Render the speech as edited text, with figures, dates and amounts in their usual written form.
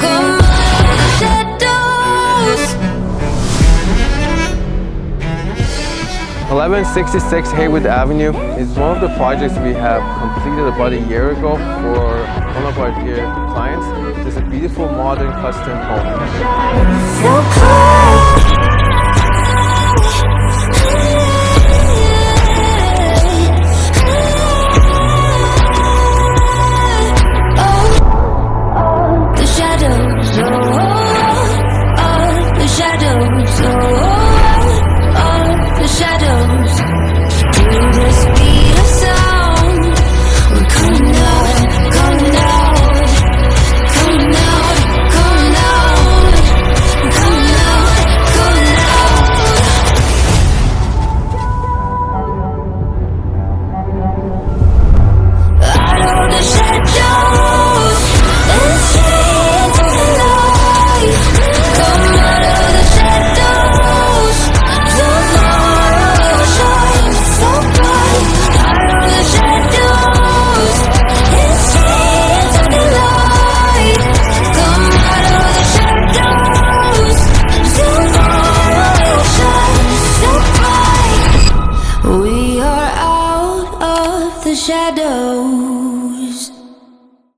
Come out of the shadows. 1166 Haywood Avenue is one of the projects we have completed about a year ago for one of our dear clients. It's a beautiful modern custom home. So close. The shadows, the shadows, the shadows. Through the speed of sound, we're coming out, coming out, coming out, coming out, coming out, coming out. Out of the shadows, and shades of the light. Come out of the shadows, tomorrow shines so bright. Out of the shadows, and shades of the light. Come out of the shadows, tomorrow shines so bright. We are out of the shadows.